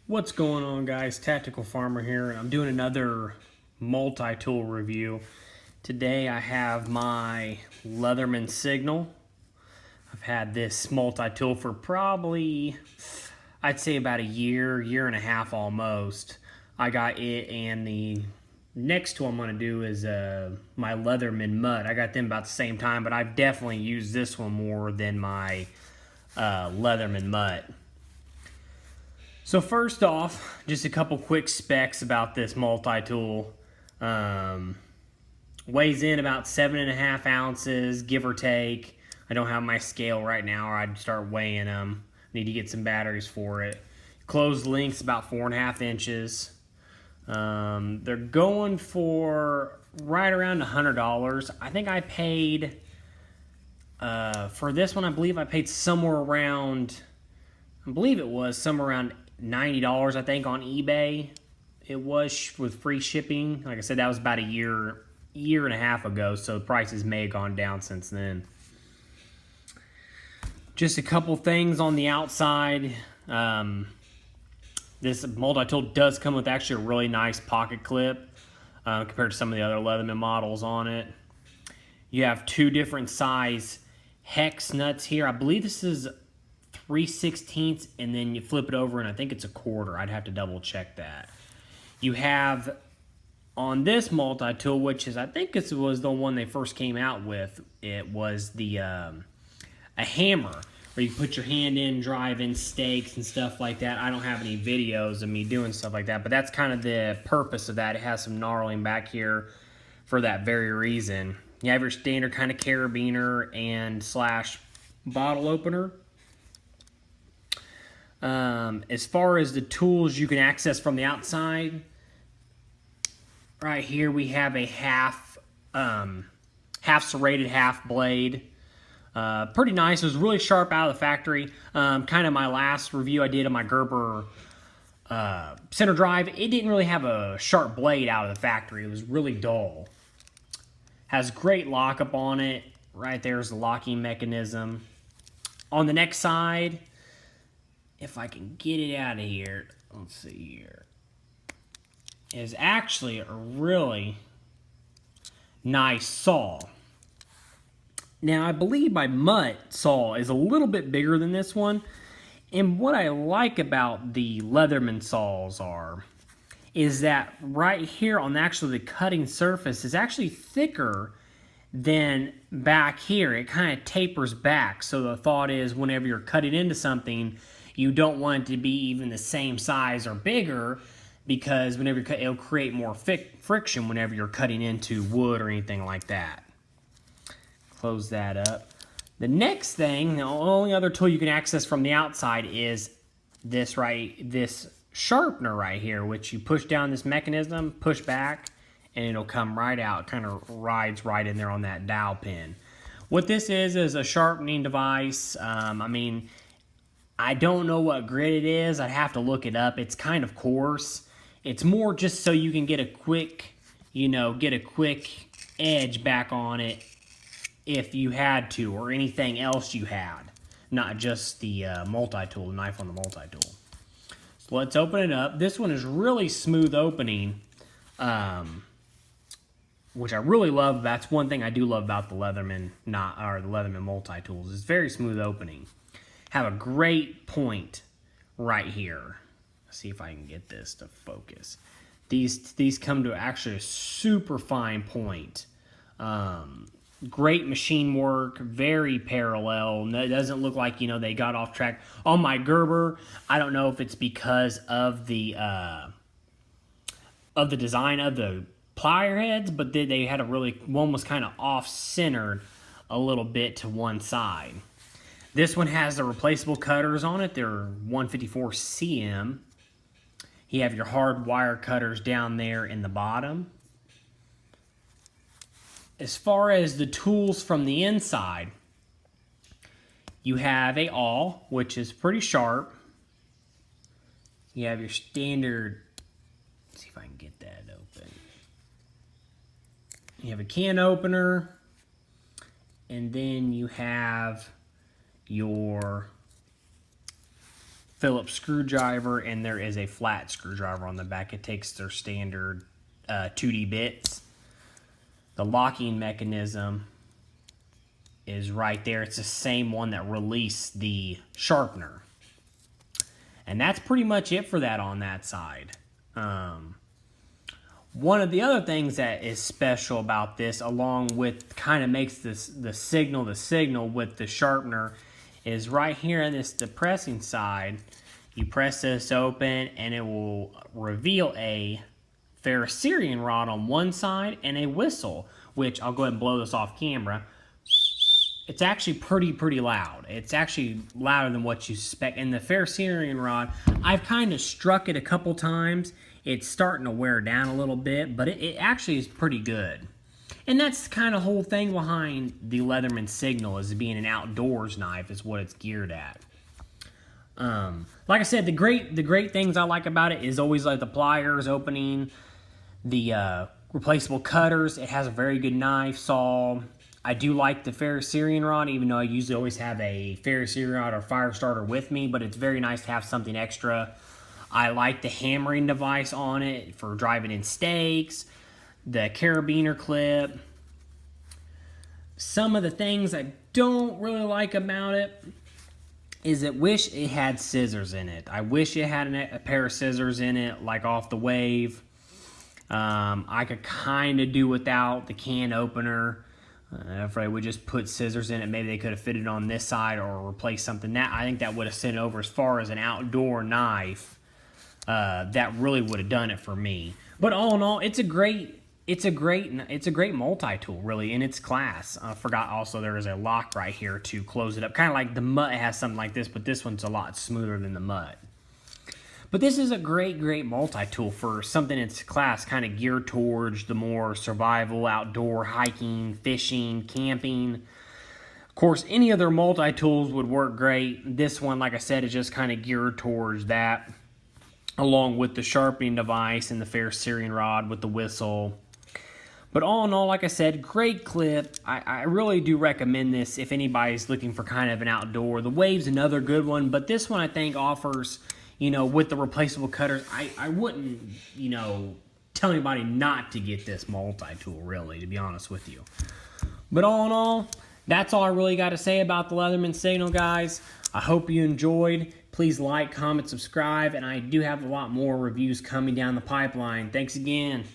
What's going on, guys? Tactical Farmer here, and I'm doing another multi-tool review. Today I have my Leatherman Signal. I've had this multi-tool for probably, I'd say about a year and a half almost. I got it, and the next tool I'm going to do is my Leatherman Mud. I got them about the same time, but I've definitely used this one more than my Leatherman Mud. So first off, just a couple quick specs about this multi-tool. Weighs in about 7.5 ounces, give or take. I don't have my scale right now, or I'd start weighing them. Need to get some batteries for it. Closed length's about 4.5 inches. They're going for right around $100. I think I paid, for this one, I believe I paid somewhere around, somewhere around $90, I think, on eBay. It was with free shipping. Like I said, that was about a year and a half ago, so prices may have gone down since then. Just a couple things on the outside. This multi-tool does come with actually a really nice pocket clip compared to some of the other Leatherman models on it. You have two different size hex nuts here. I believe this is 3/16, and then you flip it over and I think it's a quarter. I'd have to double check that. You have on this multi-tool, which is, I think this was the one they first came out with, it was the a hammer where you put your hand in, drive in stakes and stuff like that. I don't have any videos of me doing stuff like that, but that's kind of the purpose of that. It has some knurling back here for that very reason. You have your standard kind of carabiner and slash bottle opener. As far as the tools you can access from the outside, right here we have a half serrated half blade. Pretty nice. It was really sharp out of the factory. Kind of my last review I did of my Gerber center drive, it didn't really have a sharp blade out of the factory. It was really dull. Has great lockup on it. Right there's the locking mechanism. On the next side, if I can get it out of here, let's see here, is actually a really nice saw. Now, I believe my Mutt saw is a little bit bigger than this one, and what I like about the Leatherman saws is that right here on actually the cutting surface is actually thicker than back here. It kind of tapers back, so the thought is whenever you're cutting into something, you don't want it to be even the same size or bigger, because whenever you cut, it'll create more friction whenever you're cutting into wood or anything like that. Close that up. The next thing, the only other tool you can access from the outside is this sharpener right here, which you push down this mechanism, push back, and it'll come right out. It kind of rides right in there on that dowel pin. What this is a sharpening device. I don't know what grit it is. I'd have to look it up. It's kind of coarse. It's more just so you can get a quick, edge back on it if you had to, or anything else you had. Not just the multi-tool, the knife on the multi-tool. So let's open it up. This one is really smooth opening, which I really love. That's one thing I do love about the Leatherman multi-tools. It's very smooth opening. Have a great point right here. Let's see if I can get this to focus. These come to actually a super fine point. Great machine work, very parallel. It doesn't look like, they got off track. On my Gerber, I don't know if it's because of the design of the plier heads, but they had one was kind of off-centered a little bit to one side. This one has the replaceable cutters on it. They're 154 cm. You have your hard wire cutters down there in the bottom. As far as the tools from the inside, you have a awl, which is pretty sharp. You have your standard, let's see if I can get that open. You have a can opener, and then you have your Phillips screwdriver, and there is a flat screwdriver on the back. It takes their standard 2D bits. The locking mechanism is right there. It's the same one that released the sharpener. And that's pretty much it for that on that side. One of the other things that is special about this, along with kind of makes this the signal with the sharpener, is right here on this depressing side. You press this open and it will reveal a ferrocerium rod on one side and a whistle, which I'll go ahead and blow this off camera. It's actually pretty loud. It's actually louder than what you suspect. And the ferrocerium rod, I've kind of struck it a couple times. It's starting to wear down a little bit, but it actually is pretty good. And that's kind of the whole thing behind the Leatherman Signal, is being an outdoors knife is what it's geared at. Like I said, the great things I like about it is always like the pliers opening, the replaceable cutters. It has a very good knife saw. I do like the ferrocerium rod, even though I usually always have a ferrocerium rod or fire starter with me, but it's very nice to have something extra. I like the hammering device on it for driving in stakes, the carabiner clip. Some of the things I don't really like about it is I wish it had scissors in it. I wish it had a pair of scissors in it, like off the Wave. I could kind of do without the can opener. If I would just put scissors in it, maybe they could have fitted on this side or replaced something. That I think that would have sent it over as far as an outdoor knife. That really would have done it for me. But all in all, it's a great multi-tool, really, in its class. I forgot also there is a lock right here to close it up. Kind of like the Mutt has something like this, but this one's a lot smoother than the Mutt. But this is a great multi-tool for something in its class, kind of geared towards the more survival, outdoor, hiking, fishing, camping. Of course, any other multi-tools would work great. This one, like I said, is just kind of geared towards that, along with the sharpening device and the ferrocerium rod with the whistle. But all in all, like I said, great clip. I really do recommend this if anybody's looking for kind of an outdoor. The Wave's another good one, but this one I think offers, with the replaceable cutters, I wouldn't, tell anybody not to get this multi-tool, really, to be honest with you. But all in all, that's all I really got to say about the Leatherman Signal, guys. I hope you enjoyed. Please like, comment, subscribe, and I do have a lot more reviews coming down the pipeline. Thanks again.